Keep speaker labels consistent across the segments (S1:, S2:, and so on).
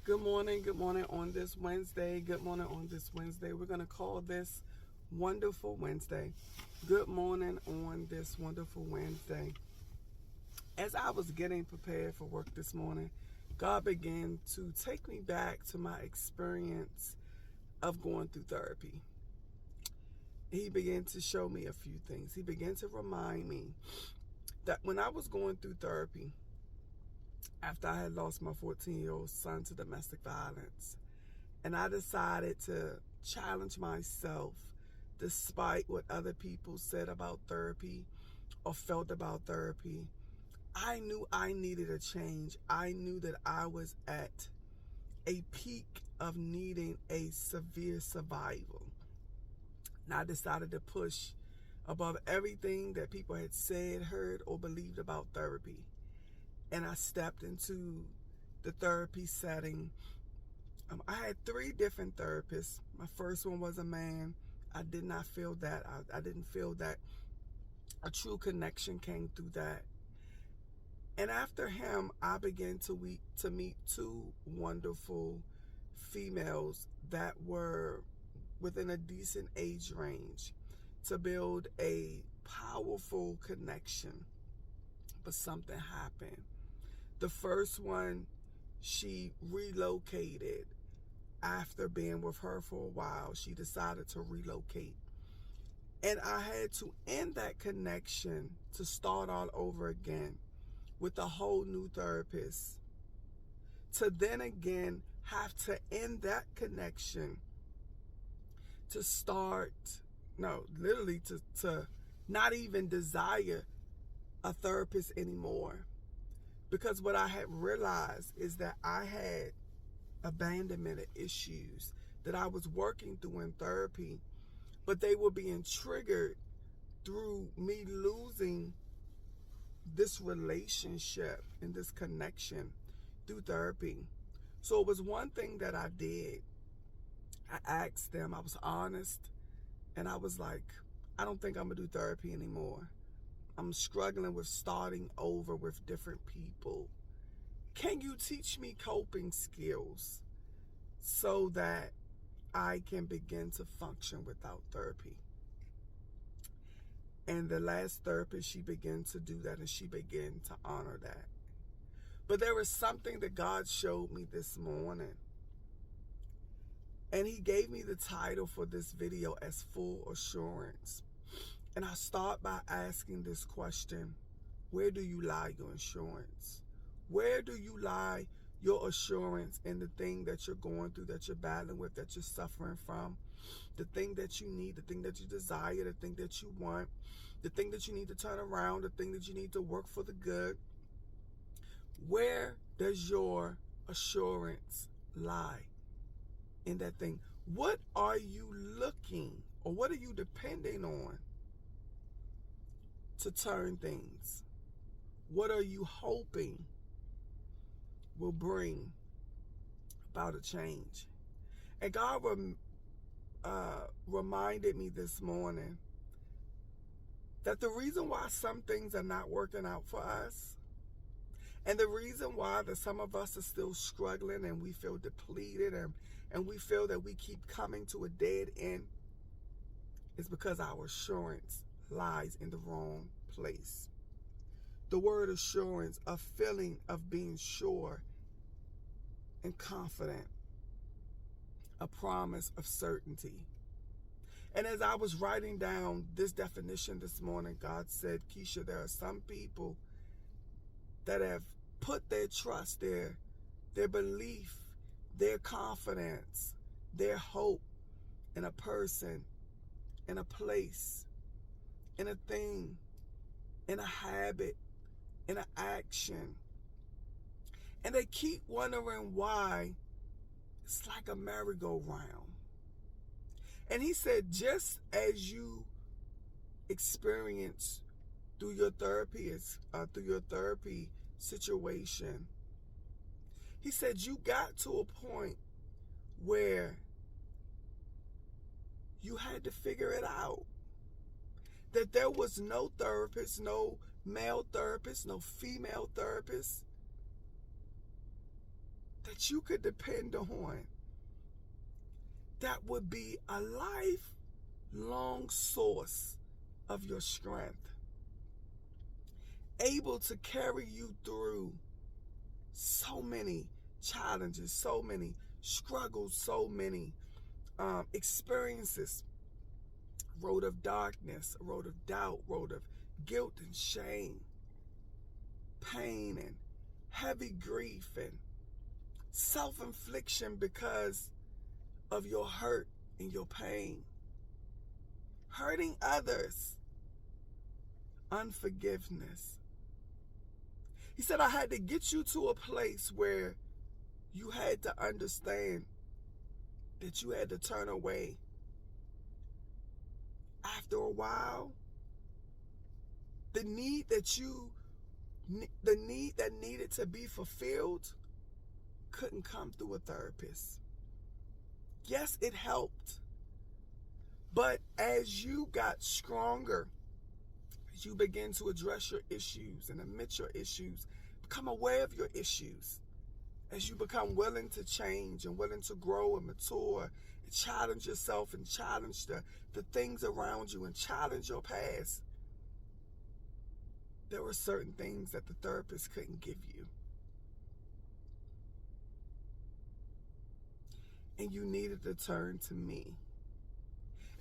S1: Good morning on this Wednesday. Good morning on this Wednesday. We're going to call this Wonderful Wednesday. Good morning on this wonderful Wednesday. As I was getting prepared for work this morning, God began to take me back to my experience of going through therapy. He began to show me a few things. He began to remind me that when I was going through therapy, after I had lost my 14-year-old son to domestic violence, and I decided to challenge myself despite what other people said about therapy or felt about therapy. I knew I needed a change. I knew that I was at a peak of needing a severe survival. And I decided to push above everything that people had said, heard, or believed about therapy. And I stepped into the therapy setting. I had 3 different therapists. My first one was a man. I did not feel that. I didn't feel that a true connection came through that. And after him, I began to meet 2 wonderful females that were within a decent age range to build a powerful connection. But something happened. The first one, she relocated. After being with her for a while, she decided to relocate. And I had to end that connection to start all over again with a whole new therapist. To then again have to end that connection to start, no, literally to not even desire a therapist anymore. Because what I had realized is that I had abandonment issues that I was working through in therapy, but they were being triggered through me losing this relationship and this connection through therapy. So it was one thing that I did. I asked them, I was honest, and I was like, I don't think I'm gonna do therapy anymore. I'm struggling with starting over with different people. Can you teach me coping skills so that I can begin to function without therapy? And the last therapist, she began to do that, and she began to honor that. But there was something that God showed me this morning. And he gave me the title for this video as Full Assurance. And I start by asking this question: where do you lie your assurance? Where do you lie your assurance in the thing that you're going through, that you're battling with, that you're suffering from? The thing that you need, the thing that you desire, the thing that you want, the thing that you need to turn around, the thing that you need to work for the good. Where does your assurance lie in that thing? What are you looking, or what are you depending on to turn things? What are you hoping will bring about a change? And God reminded me this morning that the reason why some things are not working out for us, and the reason why that some of us are still struggling and we feel depleted and we feel that we keep coming to a dead end, is because our assurance lies in the wrong place. The word assurance, a feeling of being sure and confident, a promise of certainty. And as I was writing down this definition this morning, God said, Keisha, there are some people that have put their trust, their belief, their confidence, their hope in a person, in a place, in a thing, in a habit, in an action. And they keep wondering why it's like a merry-go-round. And he said, just as you experience through your therapy situation, he said you got to a point where you had to figure it out. That there was no therapist, no male therapist, no female therapist that you could depend on, that would be a lifelong source of your strength, able to carry you through so many challenges, so many struggles, so many experiences, road of darkness, road of doubt, road of guilt and shame, pain and heavy grief and self-infliction because of your hurt and your pain, hurting others, unforgiveness. He said, I had to get you to a place where you had to understand that you had to turn away. After a while, the need that needed to be fulfilled couldn't come through a therapist. Yes, it helped. But as you got stronger, as you begin to address your issues and admit your issues, become aware of your issues, as you become willing to change and willing to grow and mature and challenge yourself and challenge the things around you and challenge your past, there were certain things that the therapist couldn't give you. And you needed to turn to me.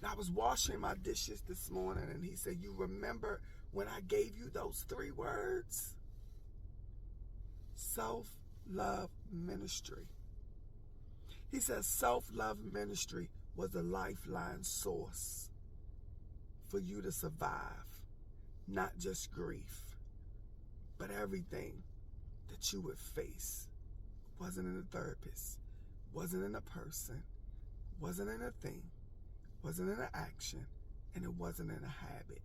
S1: And I was washing my dishes this morning, and he said, you remember when I gave you those 3 words? Self-love ministry. He says self-love ministry was a lifeline source for you to survive, not just grief, but everything that you would face. Wasn't in a therapist, wasn't in a person, wasn't in a thing, wasn't in an action, and it wasn't in a habit.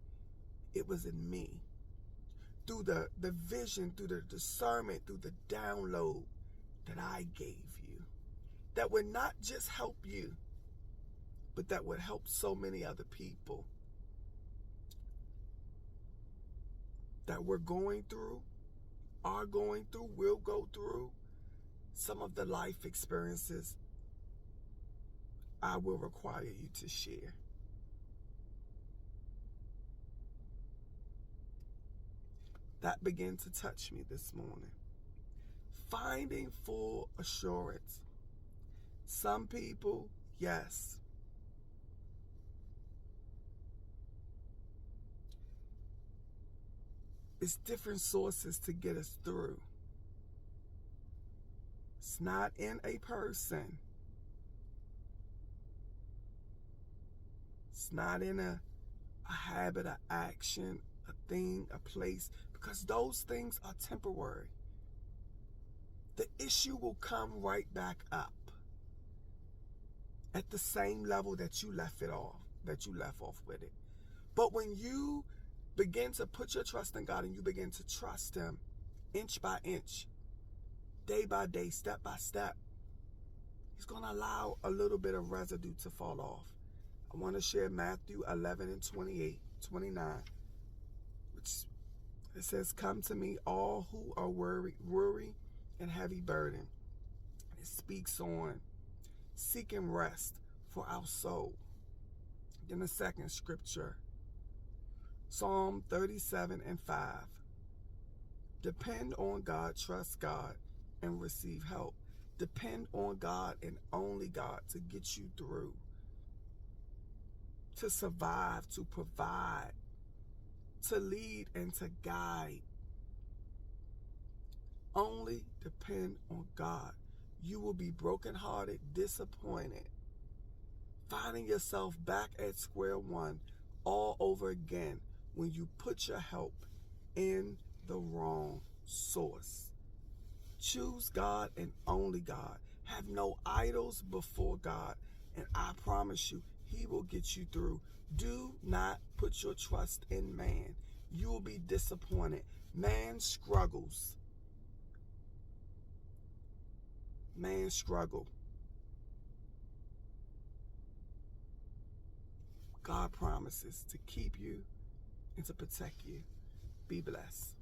S1: It was in me. Through the vision, through the discernment, through the download that I gave you, that would not just help you, but that would help so many other people that we're going through, are going through, will go through some of the life experiences I will require you to share. That began to touch me this morning. Finding full assurance. Some people, yes. It's different sources to get us through. It's not in a person. It's not in a habit, an action, a thing, a place, because those things are temporary. The issue will come right back up at the same level that you left off with it. But when you begin to put your trust in God and you begin to trust Him inch by inch, day by day, step by step, He's going to allow a little bit of residue to fall off. I want to share Matthew 11 and 29, which it says, come to me all who are worried and heavy burden. It speaks on seeking rest for our soul. Then the second scripture, Psalm 37 and 5. Depend on God, trust God, and receive help. Depend on God and only God to get you through, to survive, to provide, to lead and to guide. Only depend on God. You will be brokenhearted, disappointed, finding yourself back at square one all over again when you put your help in the wrong source. Choose God and only God. Have no idols before God, and I promise you, He will get you through. Do not put your trust in man. You will be disappointed. Man struggles. Man struggle. God promises to keep you and to protect you. Be blessed.